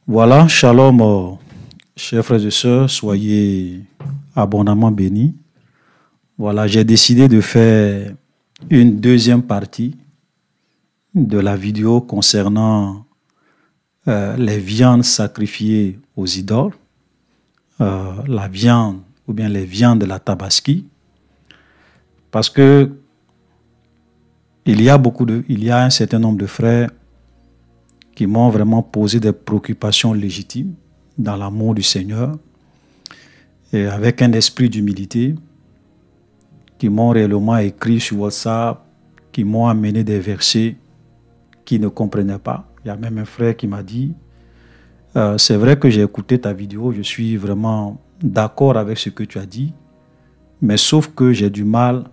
Voilà, shalom, chers frères et sœurs, soyez abondamment bénis. Voilà, j'ai décidé de faire une deuxième partie de la vidéo concernant les viandes sacrifiées aux idoles, la viande ou bien les viandes de la tabaski, parce que il y a un certain nombre de frères qui m'ont vraiment posé des préoccupations légitimes dans l'amour du Seigneur et avec un esprit d'humilité, qui m'ont réellement écrit sur WhatsApp, qui m'ont amené des versets qu'ils ne comprenaient pas. Il y a même un frère qui m'a dit c'est vrai que j'ai écouté ta vidéo, je suis vraiment d'accord avec ce que tu as dit, mais sauf que j'ai du mal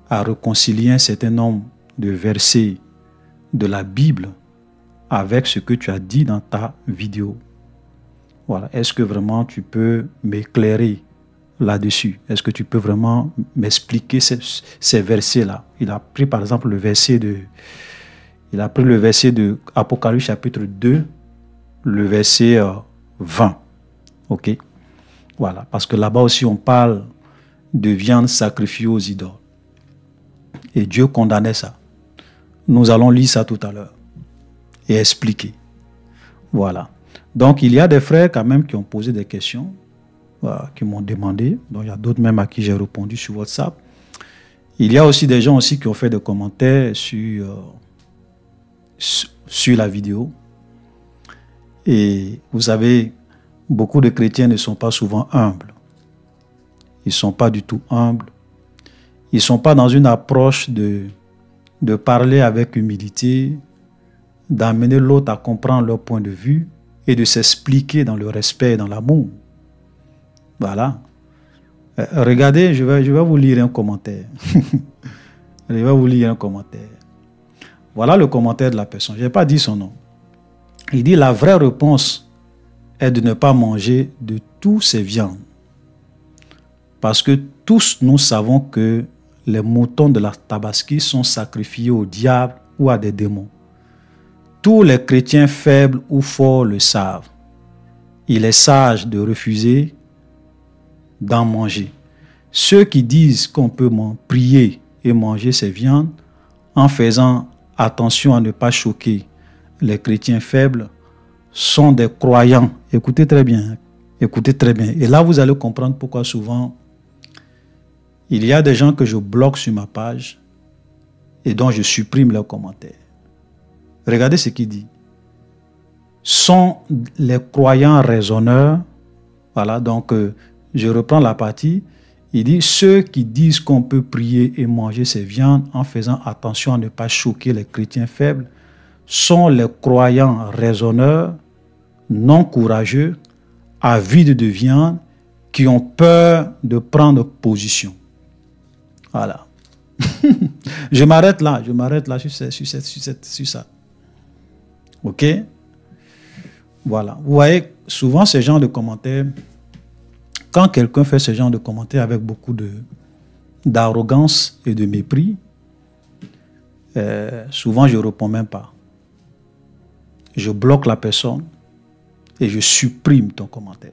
à réconcilier un certain nombre de versets de la Bible avec ce que tu as dit dans ta vidéo. Voilà. Est-ce que vraiment tu peux m'éclairer là-dessus? Est-ce que tu peux vraiment m'expliquer ces versets-là? Il a pris par exemple le verset de Apocalypse chapitre 2, le verset 20. Ok? Voilà. Parce que là-bas aussi on parle de viande sacrifiée aux idoles. Et Dieu condamnait ça. Nous allons lire ça tout à l'heure et expliquer. Voilà. Donc, il y a des frères quand même qui ont posé des questions, qui m'ont demandé. Donc, il y a d'autres même à qui j'ai répondu sur WhatsApp. Il y a aussi des gens aussi qui ont fait des commentaires sur la vidéo. Et vous savez, beaucoup de chrétiens ne sont pas souvent humbles. Ils ne sont pas du tout humbles. Ils ne sont pas dans une approche de parler avec humilité, d'amener l'autre à comprendre leur point de vue et de s'expliquer dans le respect et dans l'amour. Voilà. Regardez, je vais vous lire un commentaire. Je vais vous lire un commentaire. Voilà le commentaire de la personne. Je n'ai pas dit son nom. Il dit: la vraie réponse est de ne pas manger de tous ces viandes. Parce que tous nous savons que les moutons de la tabaski sont sacrifiés au diable ou à des démons. Tous les chrétiens faibles ou forts le savent. Il est sage de refuser d'en manger. Ceux qui disent qu'on peut prier et manger ces viandes en faisant attention à ne pas choquer les chrétiens faibles sont des croyants. Écoutez très bien. Écoutez très bien. Et là, vous allez comprendre pourquoi souvent il y a des gens que je bloque sur ma page et dont je supprime leurs commentaires. Regardez ce qu'il dit. Sont les croyants raisonneurs. Voilà, donc je reprends la partie. Il dit: ceux qui disent qu'on peut prier et manger ces viandes en faisant attention à ne pas choquer les chrétiens faibles sont les croyants raisonneurs, non courageux, avides de viande, qui ont peur de prendre position. Voilà. Je m'arrête là sur ça. Ok? Voilà. Vous voyez, souvent ce genre de commentaires, quand quelqu'un fait ce genre de commentaires avec beaucoup d'arrogance et de mépris, souvent je ne réponds même pas. Je bloque la personne et je supprime ton commentaire.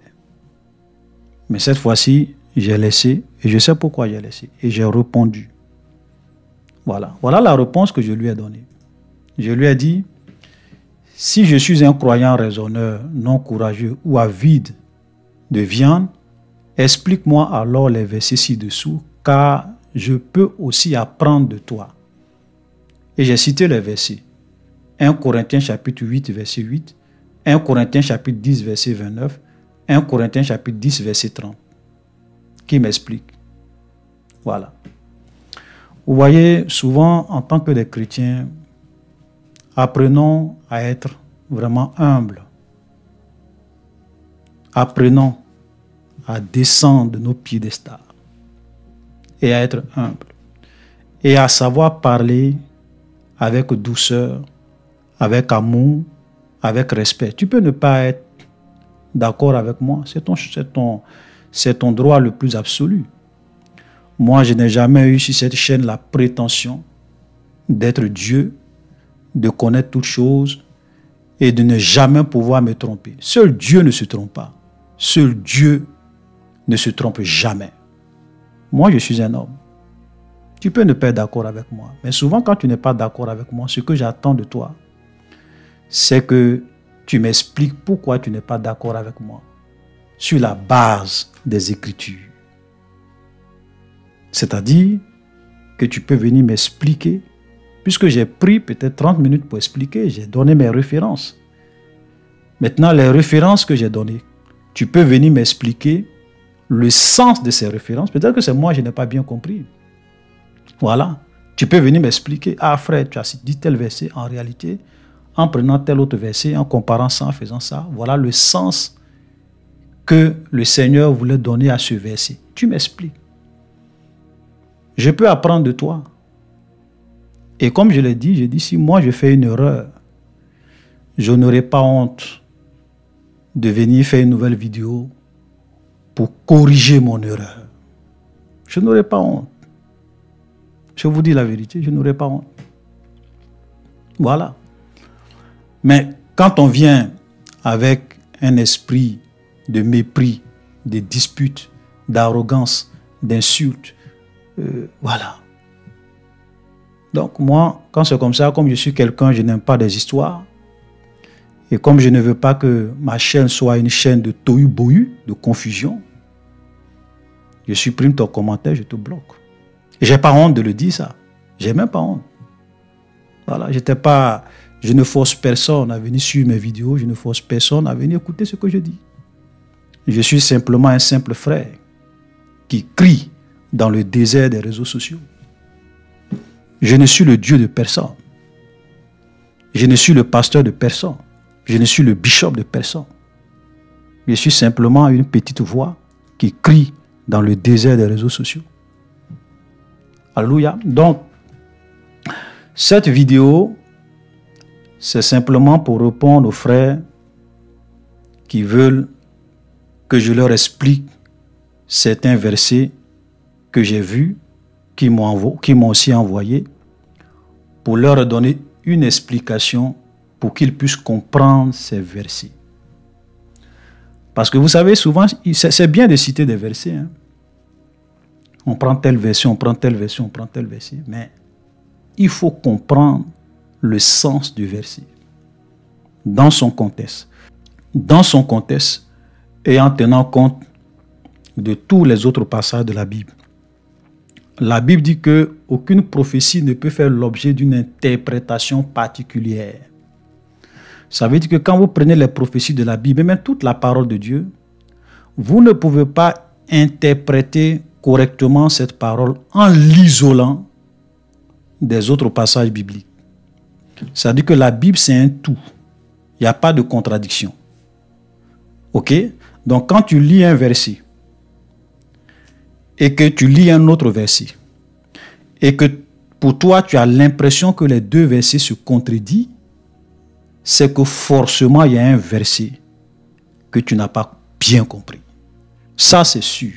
Mais cette fois-ci, j'ai laissé, et je sais pourquoi j'ai laissé, et j'ai répondu. Voilà. Voilà la réponse que je lui ai donnée. Je lui ai dit: si je suis un croyant raisonneur, non courageux ou avide de viande, explique-moi alors les versets ci-dessous, car je peux aussi apprendre de toi. Et j'ai cité les versets. 1 Corinthiens chapitre 8, verset 8, 1 Corinthiens chapitre 10, verset 29, 1 Corinthiens chapitre 10, verset 30, qui m'explique. Voilà. Vous voyez, souvent, en tant que des chrétiens, apprenons à être vraiment humbles. Apprenons à descendre de nos piédestals et à être humbles. Et à savoir parler avec douceur, avec amour, avec respect. Tu peux ne pas être d'accord avec moi, c'est ton droit le plus absolu. Moi, je n'ai jamais eu sur cette chaîne la prétention d'être Dieu, de connaître toutes choses et de ne jamais pouvoir me tromper. Seul Dieu ne se trompe pas. Seul Dieu ne se trompe jamais. Moi, je suis un homme. Tu peux ne pas être d'accord avec moi. Mais souvent, quand tu n'es pas d'accord avec moi, ce que j'attends de toi, c'est que tu m'expliques pourquoi tu n'es pas d'accord avec moi. Sur la base des Écritures. C'est-à-dire que tu peux venir m'expliquer, puisque j'ai pris peut-être 30 minutes pour expliquer, j'ai donné mes références. Maintenant, les références que j'ai données, tu peux venir m'expliquer le sens de ces références. Peut-être que c'est moi, je n'ai pas bien compris. Voilà. Tu peux venir m'expliquer, ah frère, tu as dit tel verset, en réalité, en prenant tel autre verset, en comparant ça, en faisant ça, voilà le sens que le Seigneur voulait donner à ce verset. Tu m'expliques. Je peux apprendre de toi. Et comme je l'ai dit, j'ai dit, si moi je fais une erreur, je n'aurai pas honte de venir faire une nouvelle vidéo pour corriger mon erreur. Je n'aurai pas honte. Je vous dis la vérité, je n'aurai pas honte. Voilà. Mais quand on vient avec un esprit de mépris, de disputes, d'arrogance, d'insultes, voilà. Donc moi, quand c'est comme ça, comme je suis quelqu'un, je n'aime pas des histoires. Et comme je ne veux pas que ma chaîne soit une chaîne de tohu-bohu, de confusion, je supprime ton commentaire, je te bloque. Et je n'ai pas honte de le dire ça. Je n'ai même pas honte. Voilà, je ne force personne à venir suivre mes vidéos, je ne force personne à venir écouter ce que je dis. Je suis simplement un simple frère qui crie dans le désert des réseaux sociaux. Je ne suis le Dieu de personne. Je ne suis le pasteur de personne. Je ne suis le bishop de personne. Je suis simplement une petite voix qui crie dans le désert des réseaux sociaux. Alléluia. Donc, cette vidéo, c'est simplement pour répondre aux frères qui veulent que je leur explique certains versets que j'ai vus, qui m'ont aussi envoyé, pour leur donner une explication pour qu'ils puissent comprendre ces versets. Parce que vous savez, souvent, c'est bien de citer des versets. Hein. On prend tel verset, on prend tel verset, on prend tel verset. Mais il faut comprendre le sens du verset dans son contexte. Dans son contexte et en tenant compte de tous les autres passages de la Bible. La Bible dit qu'aucune prophétie ne peut faire l'objet d'une interprétation particulière. Ça veut dire que quand vous prenez les prophéties de la Bible, et même toute la parole de Dieu, vous ne pouvez pas interpréter correctement cette parole en l'isolant des autres passages bibliques. Ça veut dire que la Bible, c'est un tout. Il n'y a pas de contradiction. Ok? Donc, quand tu lis un verset et que tu lis un autre verset et que pour toi, tu as l'impression que les deux versets se contredisent, c'est que forcément, il y a un verset que tu n'as pas bien compris. Ça, c'est sûr.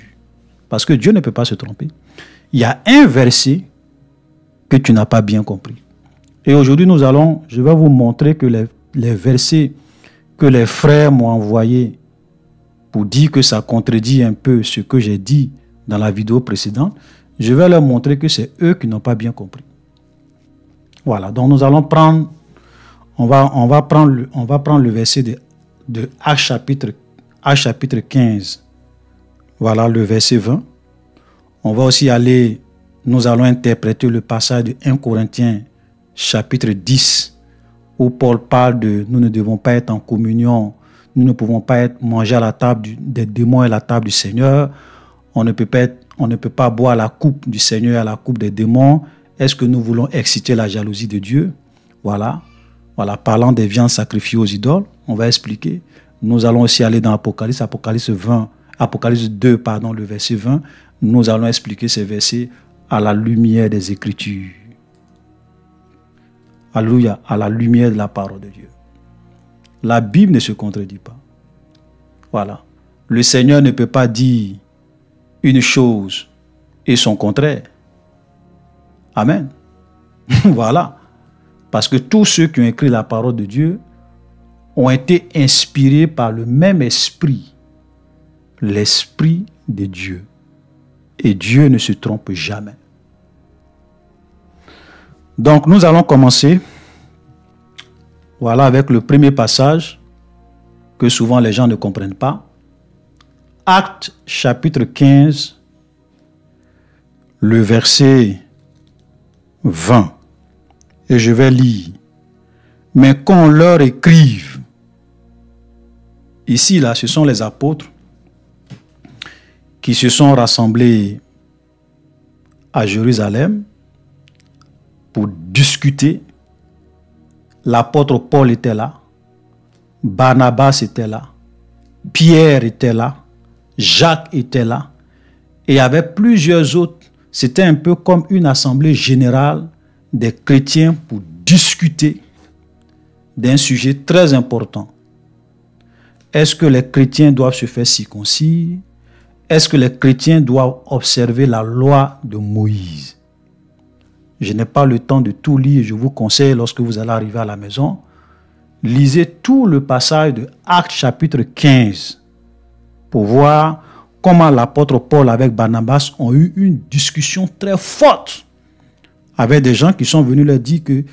Parce que Dieu ne peut pas se tromper. Il y a un verset que tu n'as pas bien compris. Et aujourd'hui, je vais vous montrer que les versets que les frères m'ont envoyés pour dire que ça contredit un peu ce que j'ai dit dans la vidéo précédente, je vais leur montrer que c'est eux qui n'ont pas bien compris. Voilà, donc nous allons prendre, on va prendre le verset de Actes chapitre 15. Voilà le verset 20. On va aussi aller, nous allons interpréter le passage de 1 Corinthiens chapitre 10, où Paul parle de nous ne devons pas être en communion, nous ne pouvons pas manger à la table des démons et à la table du Seigneur. On ne peut pas boire la coupe du Seigneur et à la coupe des démons. Est-ce que nous voulons exciter la jalousie de Dieu? Voilà. Voilà, parlant des viandes sacrifiées aux idoles, on va expliquer. Nous allons aussi aller dans Apocalypse 2, le verset 20. Nous allons expliquer ces versets à la lumière des Écritures. Alléluia, à la lumière de la parole de Dieu. La Bible ne se contredit pas. Voilà. Le Seigneur ne peut pas dire une chose et son contraire. Amen. Voilà. Parce que tous ceux qui ont écrit la parole de Dieu ont été inspirés par le même esprit, l'esprit de Dieu. Et Dieu ne se trompe jamais. Donc nous allons commencer, voilà, avec le premier passage que souvent les gens ne comprennent pas. Actes chapitre 15, le verset 20. Et je vais lire. Mais qu'on leur écrive. Ici, là, ce sont les apôtres qui se sont rassemblés à Jérusalem pour discuter. L'apôtre Paul était là, Barnabas était là, Pierre était là, Jacques était là, et il y avait plusieurs autres. C'était un peu comme une assemblée générale des chrétiens pour discuter d'un sujet très important. Est-ce que les chrétiens doivent se faire circoncire? Est-ce que les chrétiens doivent observer la loi de Moïse? Je n'ai pas le temps de tout lire. Je vous conseille, lorsque vous allez arriver à la maison, lisez tout le passage de Actes chapitre 15 pour voir comment l'apôtre Paul avec Barnabas ont eu une discussion très forte avec des gens qui sont venus leur dire que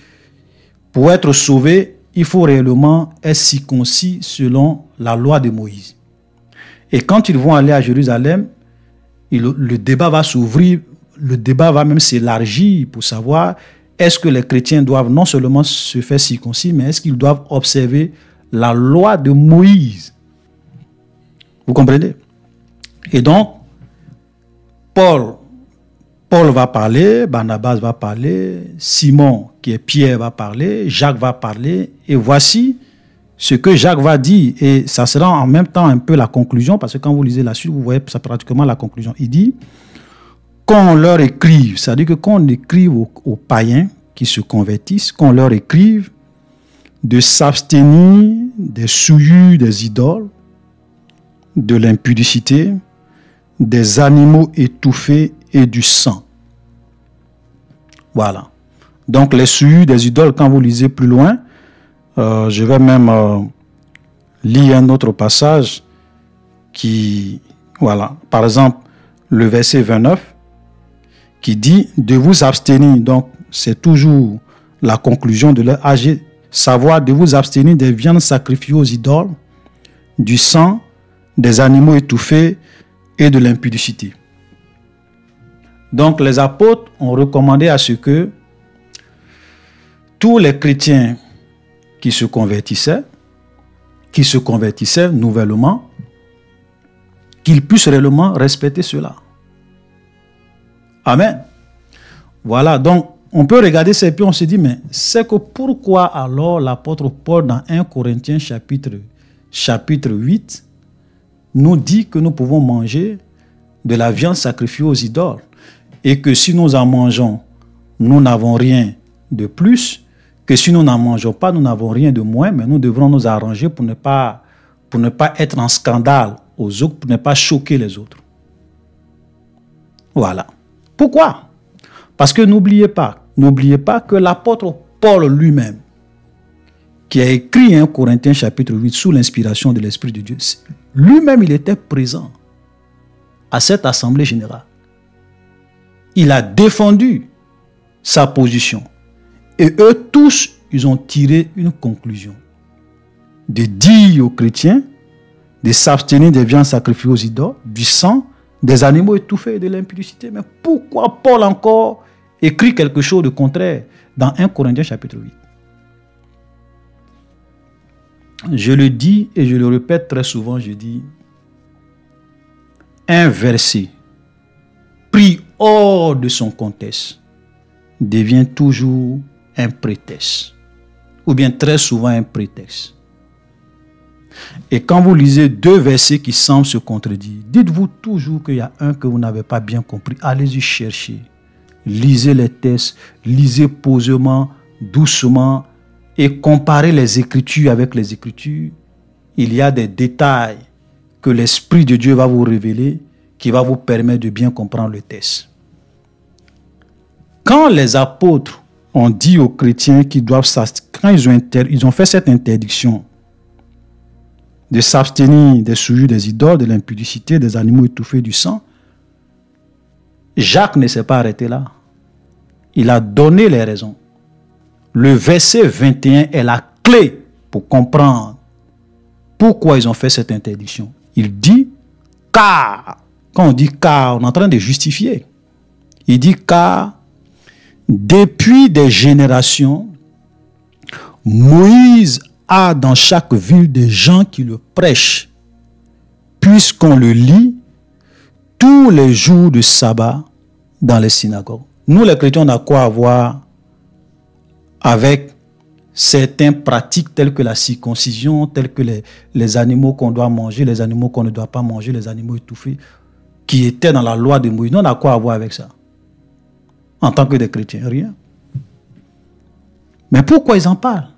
pour être sauvé, il faut réellement être circoncis selon la loi de Moïse. Et quand ils vont aller à Jérusalem, le débat va s'ouvrir, le débat va même s'élargir pour savoir est-ce que les chrétiens doivent non seulement se faire circoncis, mais est-ce qu'ils doivent observer la loi de Moïse. Vous comprenez? Et donc, Paul va parler, Barnabas va parler, Simon, qui est Pierre, va parler, Jacques va parler, et voici ce que Jacques va dire, et ça sera en même temps un peu la conclusion, parce que quand vous lisez la suite, vous voyez c'est pratiquement la conclusion. Il dit qu'on leur écrive, c'est-à-dire que qu'on écrive aux païens qui se convertissent, qu'on leur écrive de s'abstenir des souillures des idoles, de l'impudicité, des animaux étouffés et du sang. Voilà. Donc les souillures des idoles, quand vous lisez plus loin, je vais même lire un autre passage qui, voilà, par exemple, le verset 29, qui dit de vous abstenir. Donc, c'est toujours la conclusion de leur âge, savoir de vous abstenir des viandes sacrifiées aux idoles, du sang, des animaux étouffés et de l'impudicité. Donc, les apôtres ont recommandé à ce que tous les chrétiens qui se convertissaient nouvellement, qu'ils puissent réellement respecter cela. Amen. Voilà, donc on peut regarder ça et puis on se dit, mais c'est que pourquoi alors l'apôtre Paul dans 1 Corinthiens chapitre 8 nous dit que nous pouvons manger de la viande sacrifiée aux idoles et que si nous en mangeons, nous n'avons rien de plus, que si nous n'en mangeons pas, nous n'avons rien de moins, mais nous devrons nous arranger pour ne pas être en scandale aux autres, pour ne pas choquer les autres. Voilà. Pourquoi? Parce que n'oubliez pas que l'apôtre Paul lui-même, qui a écrit 1 Corinthiens chapitre 8 sous l'inspiration de l'Esprit de Dieu, lui-même il était présent à cette assemblée générale. Il a défendu sa position. Et eux tous, ils ont tiré une conclusion. De dire aux chrétiens de s'abstenir des viandes sacrifiées aux idoles, du sang, des animaux étouffés et de l'impudicité. Mais pourquoi Paul encore écrit quelque chose de contraire dans 1 Corinthiens chapitre 8? Je le dis et je le répète très souvent, je dis, un verset pris hors de son contexte devient toujours un prétexte, ou bien très souvent un prétexte. Et quand vous lisez deux versets qui semblent se contredire, dites-vous toujours qu'il y a un que vous n'avez pas bien compris. Allez-y chercher. Lisez les textes, lisez posément, doucement, et comparez les Écritures avec les Écritures. Il y a des détails que l'Esprit de Dieu va vous révéler, qui va vous permettre de bien comprendre le texte. Quand les apôtres ont dit aux chrétiens qu'ils doivent s'abstenir, quand ils ont fait cette interdiction de s'abstenir des souillures des idoles, de l'impudicité, des animaux étouffés, du sang. Jacques ne s'est pas arrêté là. Il a donné les raisons. Le verset 21 est la clé pour comprendre pourquoi ils ont fait cette interdiction. Il dit car. Quand on dit car, on est en train de justifier. Il dit car depuis des générations, Moïse a dans chaque ville des gens qui le prêchent, puisqu'on le lit tous les jours de sabbat dans les synagogues. Nous, les chrétiens, on a quoi à voir avec certaines pratiques telles que la circoncision, telles que les animaux qu'on doit manger, les animaux qu'on ne doit pas manger, les animaux étouffés, qui étaient dans la loi de Moïse. Nous, on a quoi à voir avec ça? En tant que des chrétiens, rien. Mais pourquoi ils en parlent?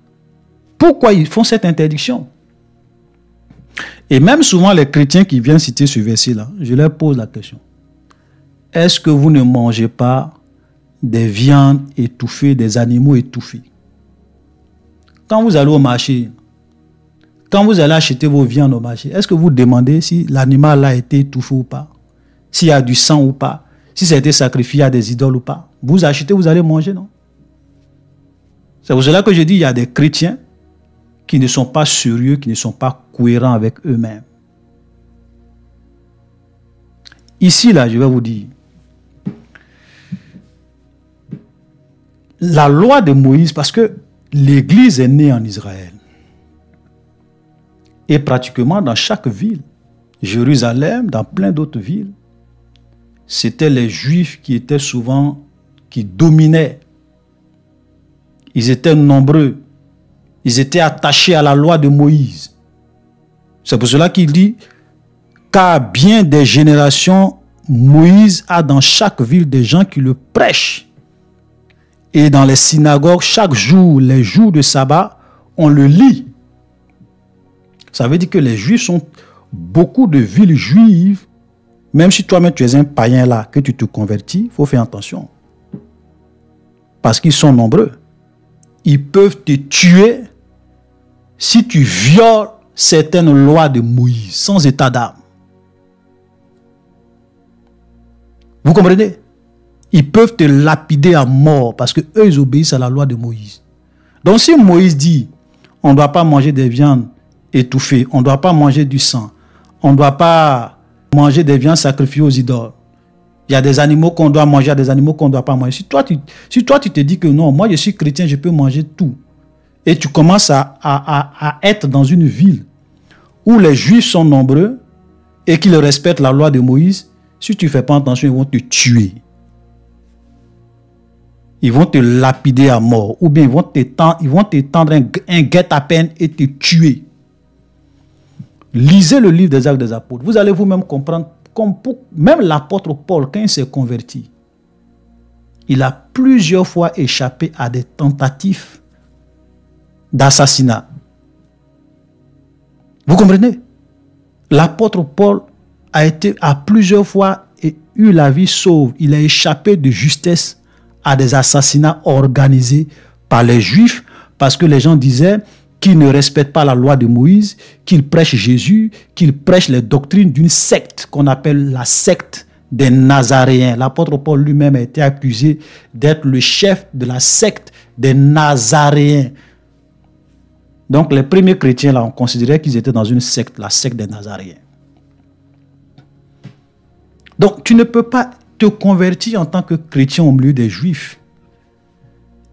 Pourquoi ils font cette interdiction? Et même souvent, les chrétiens qui viennent citer ce verset-là, je leur pose la question. Est-ce que vous ne mangez pas des viandes étouffées, des animaux étouffés? Quand vous allez au marché, quand vous allez acheter vos viandes au marché, est-ce que vous demandez si l'animal a été étouffé ou pas? S'il y a du sang ou pas? Si ça a été sacrifié à des idoles ou pas? Vous achetez, vous allez manger, non? C'est pour cela que je dis qu'il y a des chrétiens qui ne sont pas sérieux, qui ne sont pas cohérents avec eux-mêmes. Ici, là, je vais vous dire, la loi de Moïse, parce que l'Église est née en Israël, et pratiquement dans chaque ville, Jérusalem, dans plein d'autres villes, c'était les Juifs qui étaient souvent, qui dominaient. Ils étaient nombreux. Ils étaient attachés à la loi de Moïse. C'est pour cela qu'il dit, car bien des générations, Moïse a dans chaque ville des gens qui le prêchent. Et dans les synagogues, chaque jour, les jours de sabbat, on le lit. Ça veut dire que les Juifs sont beaucoup de villes juives. Même si toi-même tu es un païen là, que tu te convertis, il faut faire attention. Parce qu'ils sont nombreux. Ils peuvent te tuer si tu violes certaines lois de Moïse, sans état d'âme. Vous comprenez? Ils peuvent te lapider à mort parce qu'eux, ils obéissent à la loi de Moïse. Donc si Moïse dit, on ne doit pas manger des viandes étouffées, on ne doit pas manger du sang, on ne doit pas manger des viandes sacrifiées aux idoles, il y a des animaux qu'on doit manger, il y a des animaux qu'on ne doit pas manger. Si toi, tu te dis que non, moi je suis chrétien, je peux manger tout, et tu commences à être dans une ville où les Juifs sont nombreux et qu'ils respectent la loi de Moïse, si tu ne fais pas attention, ils vont te tuer. Ils vont te lapider à mort, ou bien ils vont te tendre un guet-apens et te tuer. Lisez le livre des Actes des Apôtres. Vous allez vous-même comprendre, même l'apôtre Paul, quand il s'est converti, il a plusieurs fois échappé à des tentatives d'assassinat. Vous comprenez? L'apôtre Paul a plusieurs fois eu la vie sauve. Il a échappé de justesse à des assassinats organisés par les Juifs parce que les gens disaient qu'ils ne respectent pas la loi de Moïse, qu'ils prêchent Jésus, qu'ils prêchent les doctrines d'une secte qu'on appelle la secte des Nazaréens. L'apôtre Paul lui-même a été accusé d'être le chef de la secte des Nazaréens. Donc les premiers chrétiens, là, on considérait qu'ils étaient dans une secte, la secte des Nazaréens. Donc tu ne peux pas te convertir en tant que chrétien au milieu des Juifs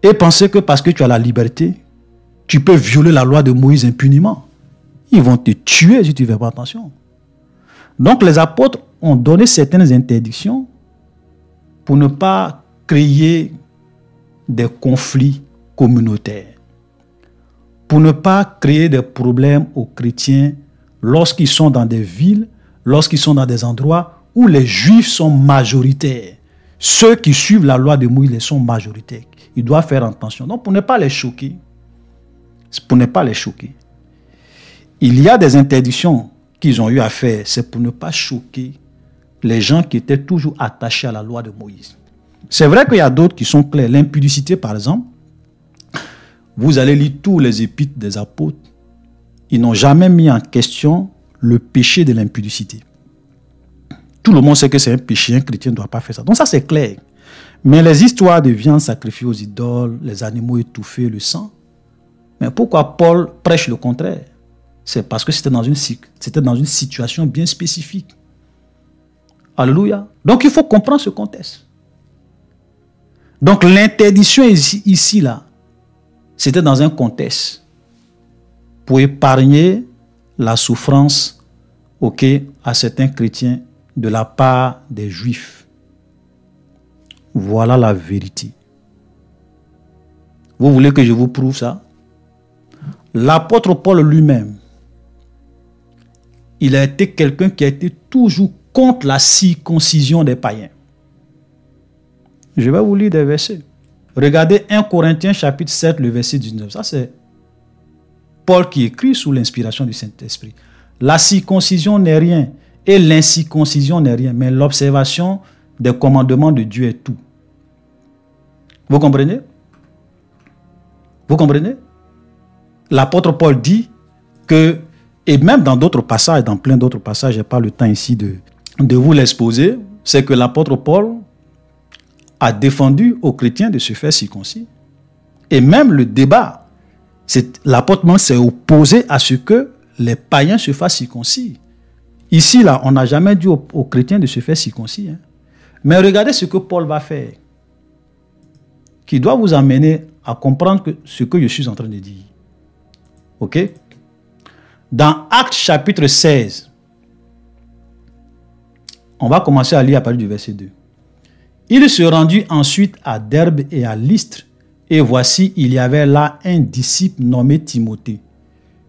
et penser que parce que tu as la liberté, tu peux violer la loi de Moïse impunément. Ils vont te tuer si tu ne fais pas attention. Donc les apôtres ont donné certaines interdictions pour ne pas créer des conflits communautaires, pour ne pas créer des problèmes aux chrétiens lorsqu'ils sont dans des villes, lorsqu'ils sont dans des endroits où les Juifs sont majoritaires. Ceux qui suivent la loi de Moïse ils sont majoritaires. Ils doivent faire attention. Donc pour ne pas les choquer, il y a des interdictions qu'ils ont eu à faire, c'est pour ne pas choquer les gens qui étaient toujours attachés à la loi de Moïse. C'est vrai qu'il y a d'autres qui sont clairs. L'impudicité, par exemple, vous allez lire tous les épîtres des apôtres. ils n'ont jamais mis en question le péché de l'impudicité. Tout le monde sait que c'est un péché, un chrétien ne doit pas faire ça. Donc ça, c'est clair. Mais les histoires de viande sacrifiée aux idoles, les animaux étouffés, le sang, mais pourquoi Paul prêche le contraire? C'est parce que c'était dans une situation bien spécifique. Alléluia. Donc il faut comprendre ce contexte. Donc l'interdiction ici, là, c'était dans un contexte pour épargner la souffrance à certains chrétiens de la part des Juifs. Voilà la vérité. Vous voulez que je vous prouve ça? L'apôtre Paul lui-même, il a été quelqu'un qui a été toujours contre la circoncision des païens. Je vais vous lire des versets. Regardez 1 Corinthiens chapitre 7, le verset 19. Ça, c'est Paul qui écrit sous l'inspiration du Saint-Esprit. La circoncision n'est rien et l'incirconcision n'est rien, mais l'observation des commandements de Dieu est tout. Vous comprenez? Vous comprenez? L'apôtre Paul dit que, et même dans d'autres passages, dans plein d'autres passages, je n'ai pas le temps ici de vous l'exposer, c'est que l'apôtre Paul a défendu aux chrétiens de se faire circoncis. Et même le débat, l'apôtre Paul s'est opposé à ce que les païens se fassent circoncis. Ici, là, on n'a jamais dit aux chrétiens de se faire circoncis. Hein. Mais regardez ce que Paul va faire, qui doit vous amener à comprendre ce que je suis en train de dire. Ok? Dans Actes chapitre 16, on va commencer à lire à partir du verset 2. Il se rendit ensuite à Derbe et à Lystre, et voici, il y avait là un disciple nommé Timothée,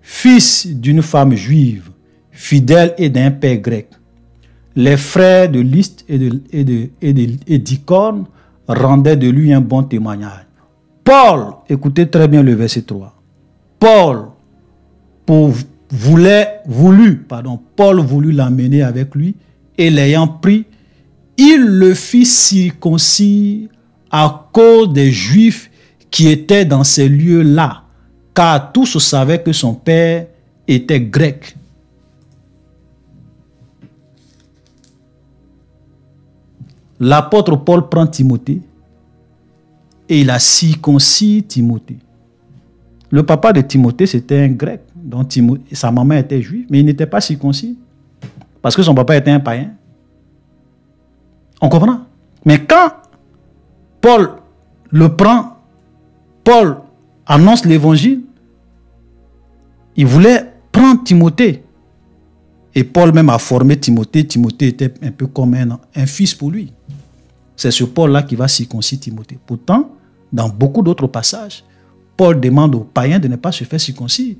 fils d'une femme juive, fidèle et d'un père grec. Les frères de Lystre et d'Icône rendaient de lui un bon témoignage. Paul, écoutez très bien le verset 3. Paul voulut l'amener avec lui, et l'ayant pris, il le fit circoncis à cause des Juifs qui étaient dans ces lieux-là, car tous savaient que son père était grec. L'apôtre Paul prend Timothée et il a circoncis Timothée. Le papa de Timothée, c'était un grec, dont sa maman était juive, mais il n'était pas circoncis parce que son papa était un païen. On comprend? Mais quand Paul le prend, Paul annonce l'évangile, il voulait prendre Timothée. Et Paul même a formé Timothée. Timothée était un peu comme un fils pour lui. C'est ce Paul-là qui va circoncire Timothée. Pourtant, dans beaucoup d'autres passages, Paul demande aux païens de ne pas se faire circoncire.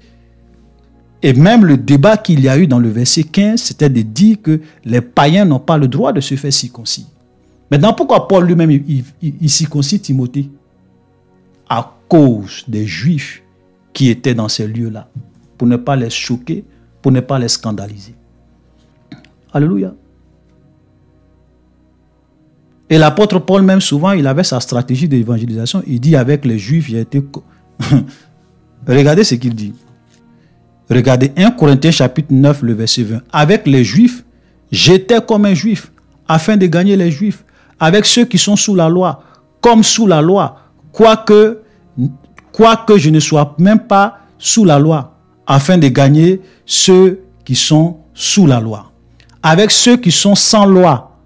Et même le débat qu'il y a eu dans le verset 15, c'était de dire que les païens n'ont pas le droit de se faire circoncire. Maintenant, pourquoi Paul lui-même, il circoncit Timothée? À cause des Juifs qui étaient dans ces lieux-là, pour ne pas les choquer, pour ne pas les scandaliser. Alléluia. Et l'apôtre Paul même, souvent, il avait sa stratégie d'évangélisation. Il dit avec les Juifs, il a été... Regardez ce qu'il dit. Regardez 1 Corinthiens chapitre 9, le verset 20. Avec les Juifs, j'étais comme un Juif, afin de gagner les Juifs. Avec ceux qui sont sous la loi, comme sous la loi, quoique je ne sois même pas sous la loi, afin de gagner ceux qui sont sous la loi. Avec ceux qui sont sans loi,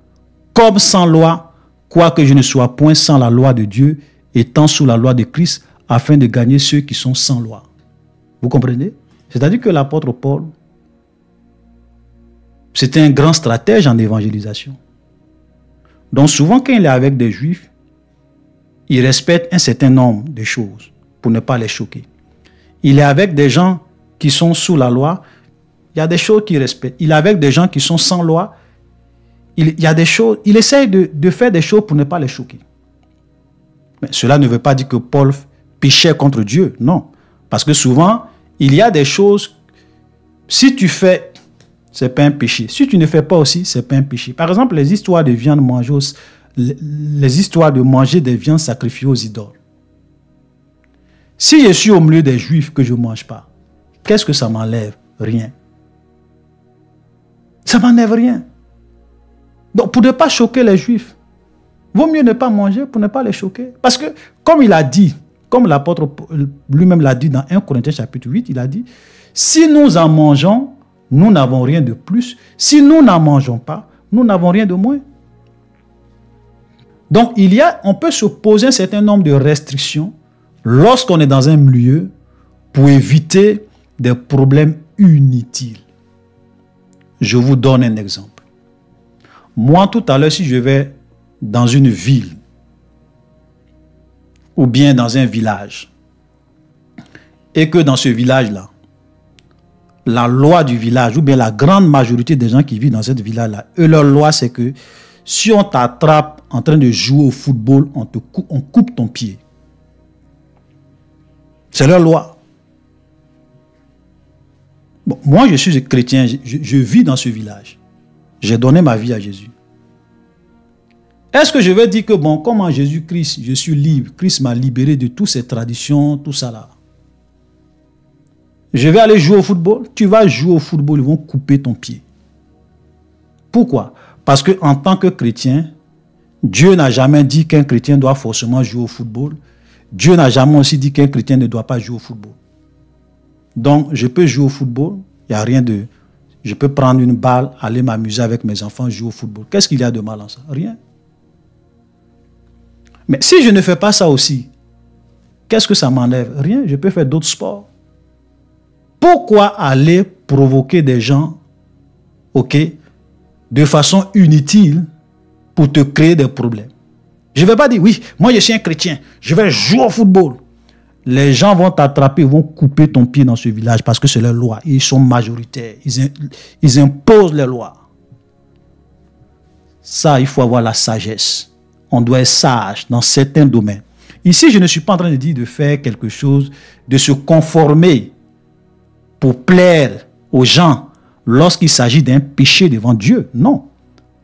comme sans loi, quoique je ne sois point sans la loi de Dieu, étant sous la loi de Christ, afin de gagner ceux qui sont sans loi. Vous comprenez? C'est-à-dire que l'apôtre Paul, c'était un grand stratège en évangélisation. Donc souvent, quand il est avec des Juifs, il respecte un certain nombre de choses pour ne pas les choquer. Il est avec des gens qui sont sous la loi, il y a des choses qu'il respecte. Il est avec des gens qui sont sans loi, il y a des choses, il essaye de faire des choses pour ne pas les choquer. Mais cela ne veut pas dire que Paul péchait contre Dieu, non. Parce que souvent, il y a des choses, si tu fais, ce n'est pas un péché. Si tu ne fais pas aussi, ce n'est pas un péché. Par exemple, les histoires de viande mangée, les histoires de manger des viandes sacrifiées aux idoles. Si je suis au milieu des Juifs que je ne mange pas, qu'est-ce que ça m'enlève? Rien. Ça m'enlève rien. Donc, pour ne pas choquer les Juifs, vaut mieux ne pas manger pour ne pas les choquer. Parce que, comme il a dit, comme l'apôtre lui-même l'a dit dans 1 Corinthiens chapitre 8, il a dit, si nous en mangeons, nous n'avons rien de plus. Si nous n'en mangeons pas, nous n'avons rien de moins. Donc, on peut se poser un certain nombre de restrictions lorsqu'on est dans un milieu pour éviter des problèmes inutiles. Je vous donne un exemple. Moi, tout à l'heure, si je vais dans une ville ou bien dans un village et que dans ce village-là, la loi du village ou bien la grande majorité des gens qui vivent dans cette village-là, leur loi, c'est que si on t'attrape en train de jouer au football, on coupe ton pied. C'est leur loi. Bon, moi, je suis chrétien, je vis dans ce village. J'ai donné ma vie à Jésus. Est-ce que je vais dire que, bon, comme en Jésus-Christ, je suis libre, Christ m'a libéré de toutes ces traditions, tout ça là. Je vais aller jouer au football. Tu vas jouer au football, ils vont couper ton pied. Pourquoi? Parce qu'en tant que chrétien, Dieu n'a jamais dit qu'un chrétien doit forcément jouer au football. Dieu n'a jamais aussi dit qu'un chrétien ne doit pas jouer au football. Donc, je peux jouer au football, il n'y a rien de... Je peux prendre une balle, aller m'amuser avec mes enfants, jouer au football. Qu'est-ce qu'il y a de mal en ça? Rien. Mais si je ne fais pas ça aussi, qu'est-ce que ça m'enlève? Rien, je peux faire d'autres sports. Pourquoi aller provoquer des gens, ok, de façon inutile pour te créer des problèmes? Je ne vais pas dire, oui, moi je suis un chrétien, je vais jouer au football. Les gens vont t'attraper, vont couper ton pied dans ce village parce que c'est leur loi. Ils sont majoritaires, ils imposent les lois. Ça, il faut avoir la sagesse. On doit être sage dans certains domaines. Ici, je ne suis pas en train de dire de faire quelque chose, de se conformer pour plaire aux gens lorsqu'il s'agit d'un péché devant Dieu. Non.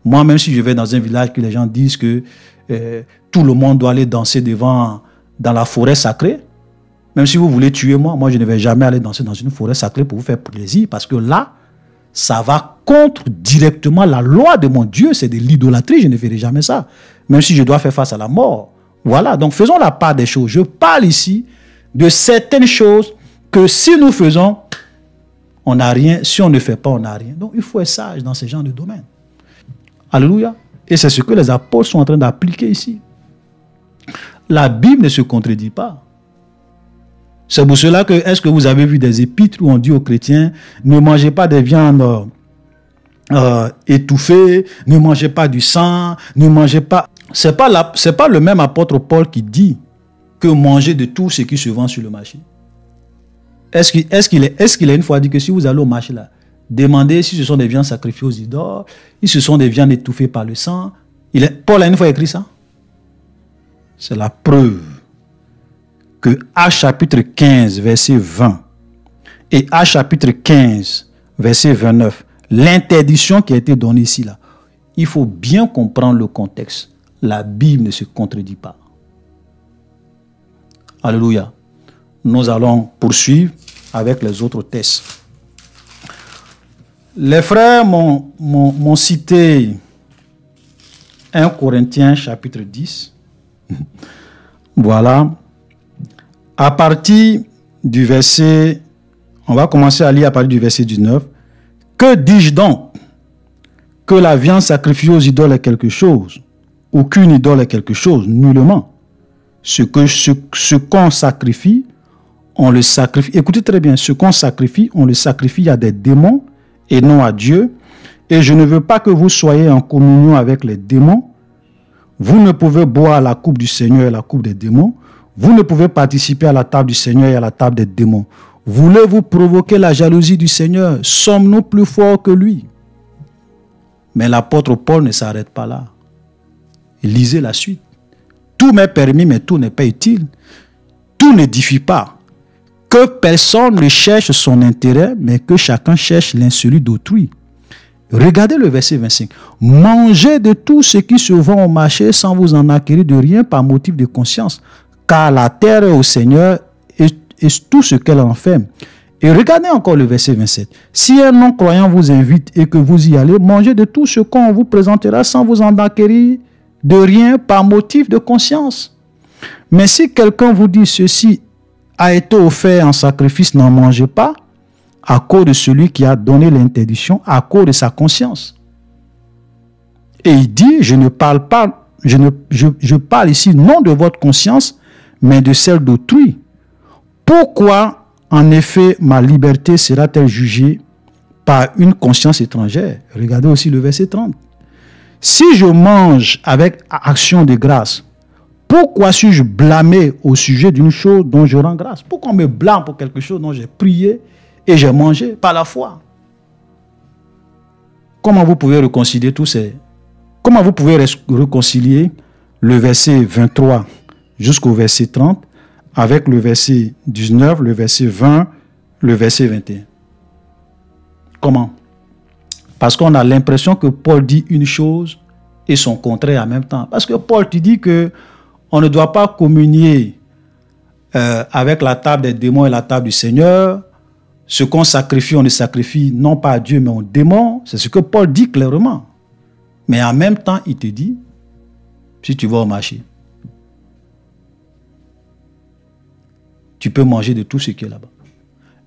Moi, même si je vais dans un village que les gens disent que tout le monde doit aller danser dans la forêt sacrée, même si vous voulez tuer moi je ne vais jamais aller danser dans une forêt sacrée pour vous faire plaisir, parce que là, ça va contre directement la loi de mon Dieu, c'est de l'idolâtrie, je ne ferai jamais ça. Même si je dois faire face à la mort. Voilà, donc faisons la part des choses. Je parle ici de certaines choses que si nous faisons, on n'a rien. Si on ne fait pas, on n'a rien. Donc il faut être sage dans ce genre de domaine. Alléluia. Et c'est ce que les apôtres sont en train d'appliquer ici. La Bible ne se contredit pas. C'est pour cela que, est-ce que vous avez vu des épîtres où on dit aux chrétiens, ne mangez pas des viandes étouffées, ne mangez pas du sang, ne mangez pas... C'est pas le même apôtre Paul qui dit que manger de tout ce qui se vend sur le marché. Est-ce qu'il a une fois dit que si vous allez au marché là, demandez si ce sont des viandes sacrifiées aux idoles, si ce sont des viandes étouffées par le sang. Paul a une fois écrit ça. C'est la preuve que à chapitre 15, verset 20 et à chapitre 15, verset 29, l'interdiction qui a été donnée ici, là, il faut bien comprendre le contexte. La Bible ne se contredit pas. Alléluia. Nous allons poursuivre avec les autres textes. Les frères m'ont cité 1 Corinthiens chapitre 10. Voilà. À partir du verset, on va commencer à lire à partir du verset 19. Que dis-je donc? Que la viande sacrifiée aux idoles est quelque chose? Aucune idole est quelque chose, nullement. Ce qu'on sacrifie, on le sacrifie. Écoutez très bien, ce qu'on sacrifie, on le sacrifie à des démons et non à Dieu. Et je ne veux pas que vous soyez en communion avec les démons. Vous ne pouvez boire la coupe du Seigneur et la coupe des démons. Vous ne pouvez participer à la table du Seigneur et à la table des démons. Voulez-vous provoquer la jalousie du Seigneur? Sommes-nous plus forts que lui? Mais l'apôtre Paul ne s'arrête pas là. Lisez la suite. Tout m'est permis, mais tout n'est pas utile. Tout n'édifie pas. Que personne ne cherche son intérêt, mais que chacun cherche l'insolite d'autrui. Regardez le verset 25. Mangez de tout ce qui se vend au marché sans vous en acquérir de rien par motif de conscience. Car la terre est au Seigneur et tout ce qu'elle enferme. Et regardez encore le verset 27. Si un non-croyant vous invite et que vous y allez, mangez de tout ce qu'on vous présentera sans vous en acquérir de rien par motif de conscience. Mais si quelqu'un vous dit ceci a été offert en sacrifice, n'en mangez pas, à cause de celui qui a donné l'interdiction, à cause de sa conscience. Et il dit, je ne parle pas, je parle ici non de votre conscience, mais de celle d'autrui. Pourquoi, en effet, ma liberté sera-t-elle jugée par une conscience étrangère? Regardez aussi le verset 30. Si je mange avec action de grâce, pourquoi suis-je blâmé au sujet d'une chose dont je rends grâce? Pourquoi on me blâme pour quelque chose dont j'ai prié et j'ai mangé par la foi? Comment vous pouvez réconcilier tous ces... Comment vous pouvez réconcilier le verset 23 jusqu'au verset 30 avec le verset 19, le verset 20, le verset 21? Comment? Parce qu'on a l'impression que Paul dit une chose et son contraire en même temps. Parce que Paul te dit que on ne doit pas communier avec la table des démons et la table du Seigneur. Ce qu'on sacrifie, on ne sacrifie non pas à Dieu, mais aux démons. C'est ce que Paul dit clairement. Mais en même temps, il te dit, si tu vas au marché, tu peux manger de tout ce qui est là-bas.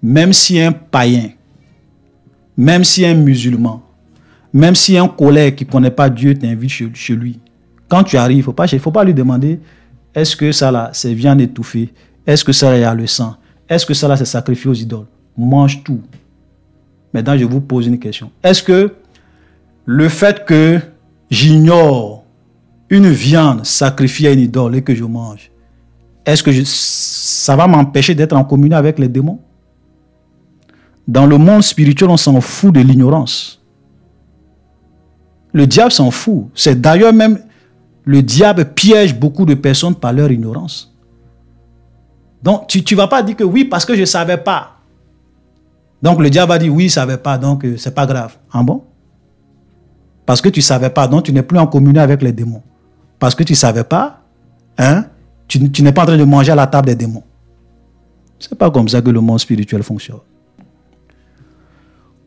Même si un païen, même si un musulman, même si un collègue qui ne connaît pas Dieu t'invite chez lui, quand tu arrives, il ne faut pas lui demander, est-ce que ça là, c'est viande étouffée? Est-ce que ça là, il y a le sang? Est-ce que ça là, c'est sacrifié aux idoles? Mange tout. Maintenant, je vous pose une question. Est-ce que le fait que j'ignore une viande sacrifiée à une idole et que je mange, est-ce que ça va m'empêcher d'être en communion avec les démons? Dans le monde spirituel, on s'en fout de l'ignorance. Le diable s'en fout. C'est d'ailleurs même le diable piège beaucoup de personnes par leur ignorance. Donc, tu ne vas pas dire que oui, parce que je ne savais pas. Donc, le diable va dire oui, je ne savais pas, donc ce n'est pas grave. Ah bon? Parce que tu ne savais pas, donc tu n'es plus en communion avec les démons. Parce que tu ne savais pas, hein, tu n'es pas en train de manger à la table des démons. Ce n'est pas comme ça que le monde spirituel fonctionne.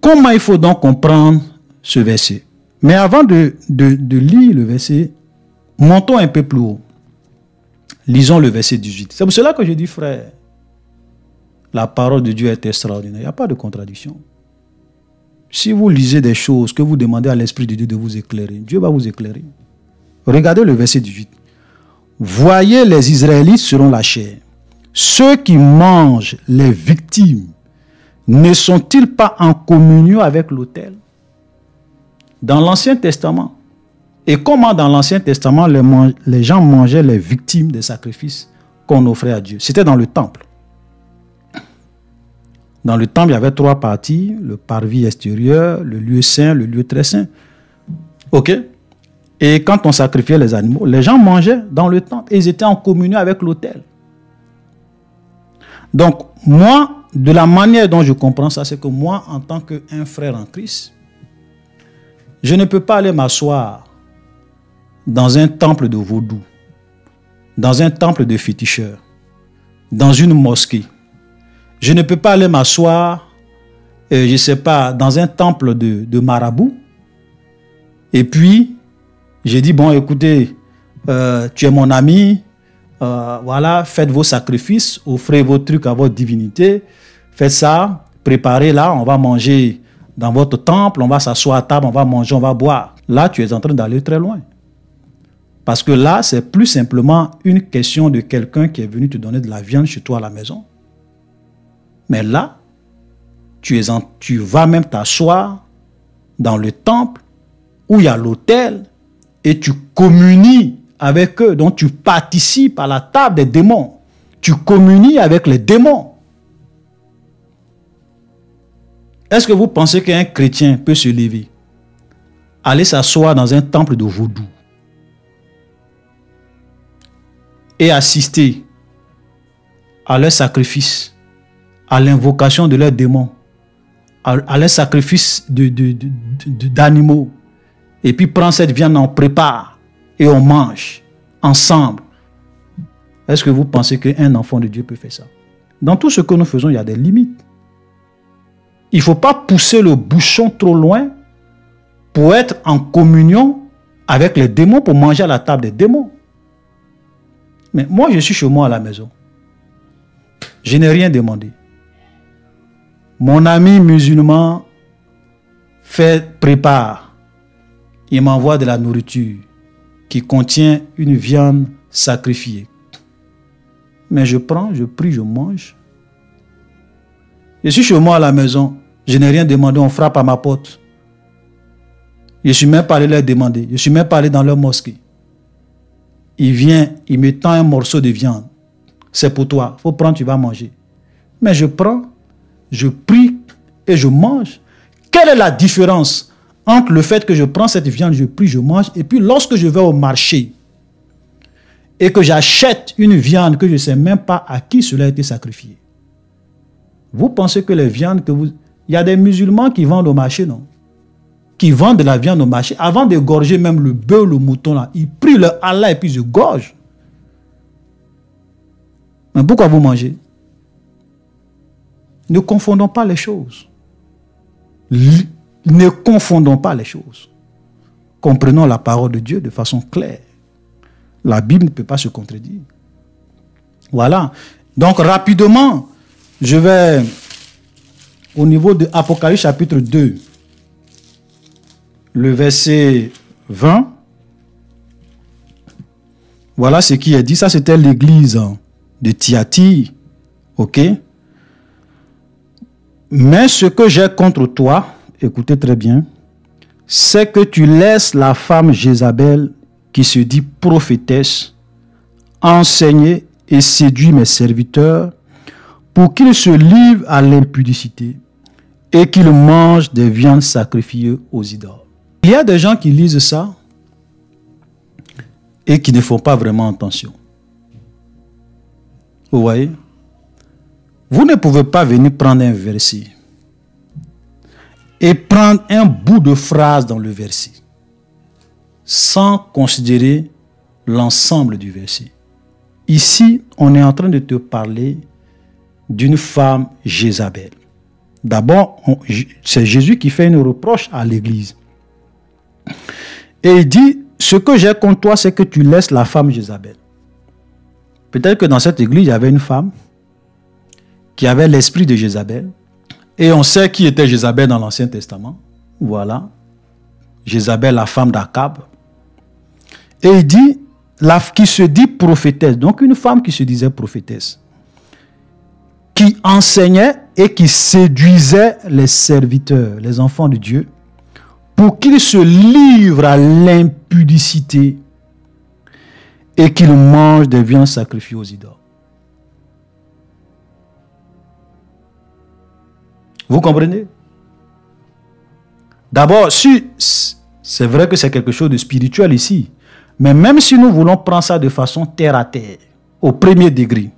Comment il faut donc comprendre ce verset? Mais avant de lire le verset, montons un peu plus haut. Lisons le verset 18. C'est pour cela que je dis, frère, la parole de Dieu est extraordinaire. Il n'y a pas de contradiction. Si vous lisez des choses que vous demandez à l'Esprit de Dieu de vous éclairer, Dieu va vous éclairer. Regardez le verset 18. Voyez les Israélites selon la chair. Ceux qui mangent les victimes, ne sont-ils pas en communion avec l'autel? Dans l'Ancien Testament, et comment dans l'Ancien Testament les gens mangeaient les victimes des sacrifices qu'on offrait à Dieu? C'était dans le temple. Dans le temple, il y avait 3 parties, le parvis extérieur, le lieu saint, le lieu très saint. Ok? Et quand on sacrifiait les animaux, les gens mangeaient dans le temple et ils étaient en communion avec l'autel. Donc, moi, de la manière dont je comprends ça, c'est que moi, en tant qu'un frère en Christ, je ne peux pas aller m'asseoir dans un temple de vaudou, dans un temple de féticheurs, dans une mosquée. Je ne peux pas aller m'asseoir, je ne sais pas, dans un temple de marabout. Et puis, j'ai dit, bon, écoutez, tu es mon ami, voilà, faites vos sacrifices, offrez vos trucs à votre divinité, faites ça, préparez là, on va manger dans votre temple, on va s'asseoir à table, on va manger, on va boire. Là, tu es en train d'aller très loin. Parce que là, c'est plus simplement une question de quelqu'un qui est venu te donner de la viande chez toi à la maison. Mais là, tu vas même t'asseoir dans le temple où il y a l'autel et tu communies avec eux. Donc, tu participes à la table des démons. Tu communies avec les démons. Est-ce que vous pensez qu'un chrétien peut se lever, aller s'asseoir dans un temple de vaudou et assister à leur sacrifice, à l'invocation de leurs démons, à leur sacrifice d'animaux, et puis prendre cette viande, on prépare et on mange ensemble? Est-ce que vous pensez qu'un enfant de Dieu peut faire ça? Dans tout ce que nous faisons, il y a des limites. il ne faut pas pousser le bouchon trop loin pour être en communion avec les démons, pour manger à la table des démons. Mais moi, je suis chez moi à la maison. Je n'ai rien demandé. Mon ami musulman prépare. Il m'envoie de la nourriture qui contient une viande sacrifiée. Mais je prends, je prie, je mange. Je suis chez moi à la maison. Je n'ai rien demandé, on frappe à ma porte. Je ne suis même pas allé leur demander. Je ne suis même pas allé dans leur mosquée. Il vient, il me tend un morceau de viande. C'est pour toi. Il faut prendre, tu vas manger. Mais je prends, je prie et je mange. Quelle est la différence entre le fait que je prends cette viande, je prie, je mange, et puis lorsque je vais au marché et que j'achète une viande que je ne sais même pas à qui cela a été sacrifié? Vous pensez que les viandes que vous... Il y a des musulmans qui vendent au marché, non? Qui vendent de la viande au marché. Avant d'égorger même le bœuf, le mouton, là, ils prient leur Allah et puis ils gorgent. Mais pourquoi vous mangez? Ne confondons pas les choses. Ne confondons pas les choses. Comprenons la parole de Dieu de façon claire. La Bible ne peut pas se contredire. Voilà. Donc rapidement, je vais au niveau de Apocalypse chapitre 2, le verset 20. Voilà ce qui est dit. Ça, c'était l'église de Thyatire. OK? Mais ce que j'ai contre toi, écoutez très bien, c'est que tu laisses la femme Jézabel, qui se dit prophétesse, enseigner et séduire mes serviteurs pour qu'ils se livrent à l'impudicité et qu'ils mangent des viandes sacrifiées aux idoles. Il y a des gens qui lisent ça et qui ne font pas vraiment attention. Vous voyez? Vous ne pouvez pas venir prendre un verset et prendre un bout de phrase dans le verset sans considérer l'ensemble du verset. Ici, on est en train de te parler d'une femme Jézabel. D'abord, c'est Jésus qui fait une reproche à l'église. Et il dit, ce que j'ai contre toi, c'est que tu laisses la femme Jézabel. Peut-être que dans cette église, il y avait une femme qui avait l'esprit de Jézabel. Et on sait qui était Jézabel dans l'Ancien Testament. Voilà. Jézabel, la femme d'Akab. Et il dit, qui se dit prophétesse. Donc une femme qui se disait prophétesse. Qui enseignait et qui séduisait les serviteurs, les enfants de Dieu, pour qu'ils se livrent à l'impudicité et qu'ils mangent des viandes sacrifiées aux idoles. Vous comprenez? D'abord, si c'est vrai que c'est quelque chose de spirituel ici, mais même si nous voulons prendre ça de façon terre à terre, au premier degré,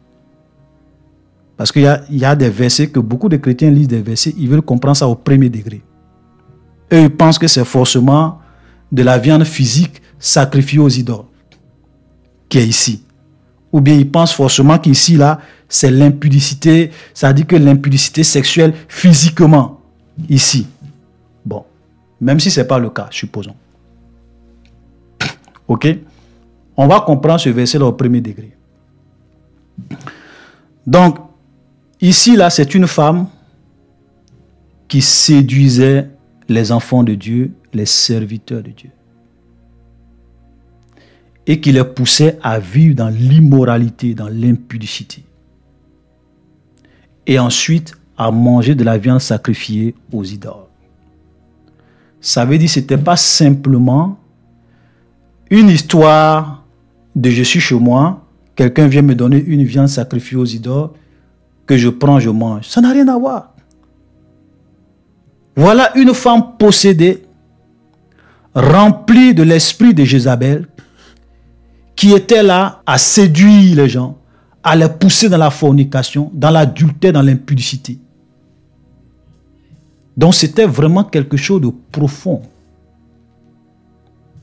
parce qu'il y a des versets que beaucoup de chrétiens lisent, des versets, ils veulent comprendre ça au premier degré. Eux, ils pensent que c'est forcément de la viande physique sacrifiée aux idoles qui est ici. Ou bien ils pensent forcément qu'ici, là, c'est l'impudicité, ça dit que l'impudicité sexuelle physiquement, ici. Bon, même si ce n'est pas le cas, supposons. Ok? On va comprendre ce verset-là au premier degré. Donc, ici, là, c'est une femme qui séduisait les enfants de Dieu, les serviteurs de Dieu. Et qui les poussait à vivre dans l'immoralité, dans l'impudicité. Et ensuite, à manger de la viande sacrifiée aux idoles. Ça veut dire que ce n'était pas simplement une histoire de je suis chez moi, quelqu'un vient me donner une viande sacrifiée aux idoles, que je prends, je mange. Ça n'a rien à voir. Voilà une femme possédée, remplie de l'esprit de Jézabel, qui était là à séduire les gens, à les pousser dans la fornication, dans l'adultère, dans l'impudicité. Donc c'était vraiment quelque chose de profond.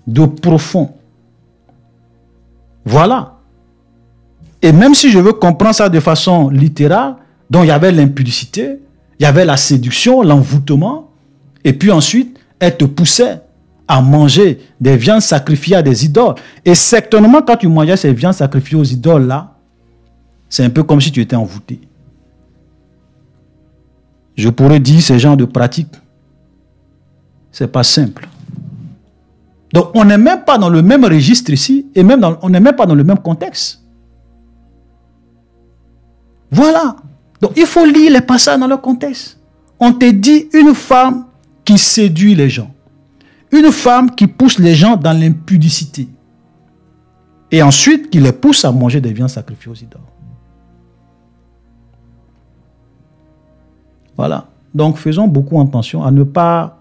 De profond. Voilà. Et même si je veux comprendre ça de façon littérale, donc il y avait l'impudicité, Il y avait la séduction, l'envoûtement, et puis ensuite, elle te poussait à manger des viandes sacrifiées à des idoles. Et certainement, quand tu mangeais ces viandes sacrifiées aux idoles là, c'est un peu comme si tu étais envoûté. Je pourrais dire ce genre de pratique, c'est pas simple. Donc, on n'est même pas dans le même registre ici, et même on n'est même pas dans le même contexte. Voilà. Donc, il faut lire les passages dans leur contexte. On te dit une femme qui séduit les gens. Une femme qui pousse les gens dans l'impudicité. Et ensuite, qui les pousse à manger des viandes sacrifiées aux idoles. Voilà. Donc, faisons beaucoup attention à ne pas,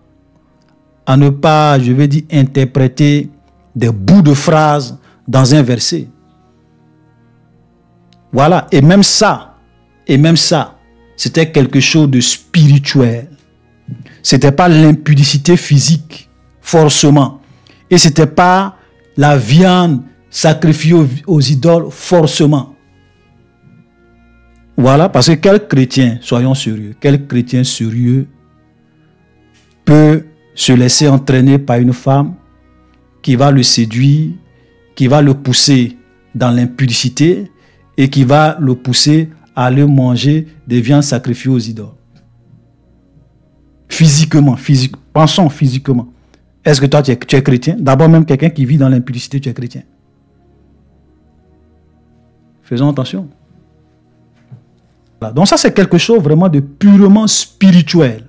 je vais dire, interpréter des bouts de phrases dans un verset. Voilà. Et même ça, c'était quelque chose de spirituel. Ce n'était pas l'impudicité physique, forcément. Et ce n'était pas la viande sacrifiée aux idoles, forcément. Voilà, parce que quel chrétien, soyons sérieux, quel chrétien sérieux peut se laisser entraîner par une femme qui va le séduire, qui va le pousser dans l'impudicité et qui va le pousser à aller manger des viandes sacrifiées aux idoles. Physiquement, pensons physiquement. Est-ce que toi tu es chrétien? D'abord, même quelqu'un qui vit dans l'impudicité, tu es chrétien. Faisons attention. Voilà. Donc ça, c'est quelque chose vraiment de purement spirituel.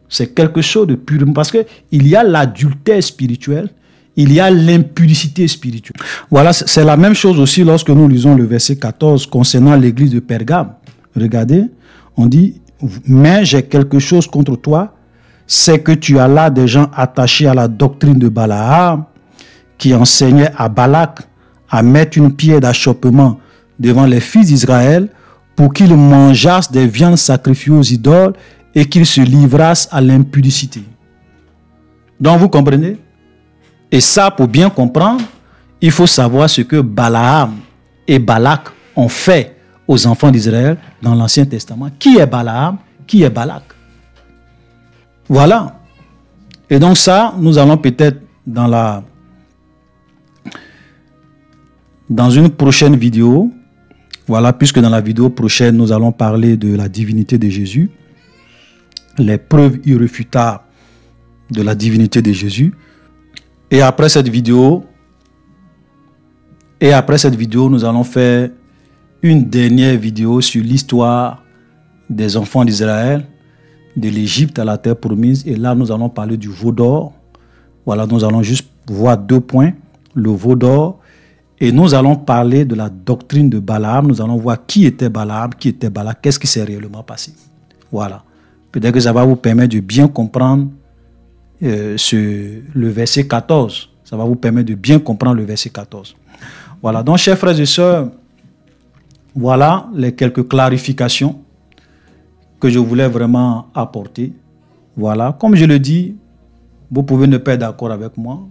C'est quelque chose de purement... Parce qu'il y a l'adultère spirituel, il y a l'impudicité spirituelle. Voilà, c'est la même chose aussi lorsque nous lisons le verset 14 concernant l'église de Pergame. Regardez, on dit, mais j'ai quelque chose contre toi, c'est que tu as là des gens attachés à la doctrine de Balaam, qui enseignaient à Balak à mettre une pierre d'achoppement devant les fils d'Israël pour qu'ils mangeassent des viandes sacrifiées aux idoles et qu'ils se livrassent à l'impudicité. Donc vous comprenez? Et ça, pour bien comprendre, il faut savoir ce que Balaam et Balak ont fait aux enfants d'Israël dans l'Ancien Testament. Qui est Balaam? Qui est Balak? Voilà. Et donc ça, nous allons peut-être dans une prochaine vidéo, voilà, puisque dans la vidéo prochaine, nous allons parler de la divinité de Jésus, les preuves irréfutables de la divinité de Jésus. Et après cette vidéo, nous allons faire une dernière vidéo sur l'histoire des enfants d'Israël, de l'Égypte à la terre promise. Et là, nous allons parler du veau d'or. Voilà, nous allons juste voir 2 points. Le veau d'or. Et nous allons parler de la doctrine de Balaam. Nous allons voir qui était Balaam, qui était Balak, qu'est-ce qui s'est réellement passé. Voilà. Peut-être que ça va vous permettre de bien comprendre le verset 14. Ça va vous permettre de bien comprendre le verset 14. Voilà. Donc, chers frères et sœurs, voilà les quelques clarifications que je voulais vraiment apporter. Voilà. Comme je le dis, vous pouvez ne pas être d'accord avec moi.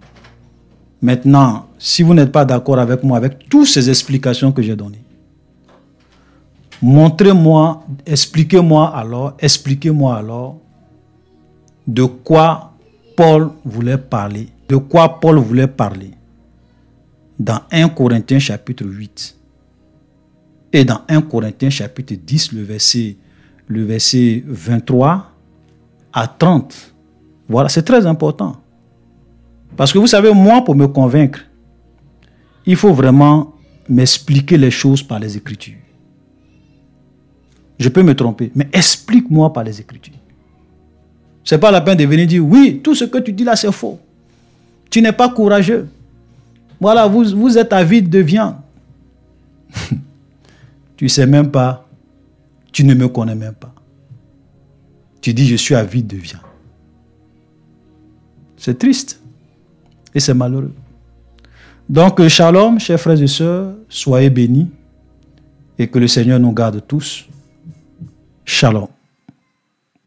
Maintenant, si vous n'êtes pas d'accord avec moi, avec toutes ces explications que j'ai données, montrez-moi, expliquez-moi alors de quoi Paul voulait parler. De quoi Paul voulait parler dans 1 Corinthiens chapitre 8 et dans 1 Corinthiens chapitre 10, le verset 23 à 30. Voilà, c'est très important. Parce que vous savez, moi, pour me convaincre, il faut vraiment m'expliquer les choses par les Écritures. Je peux me tromper, mais explique-moi par les Écritures. Ce n'est pas la peine de venir dire, oui, tout ce que tu dis là, c'est faux. Tu n'es pas courageux. Voilà, vous êtes avide de viande. Tu ne sais même pas, tu ne me connais même pas. Tu dis, je suis avide de viande. C'est triste. Et c'est malheureux. Donc, shalom, chers frères et sœurs, soyez bénis et que le Seigneur nous garde tous. Shalom.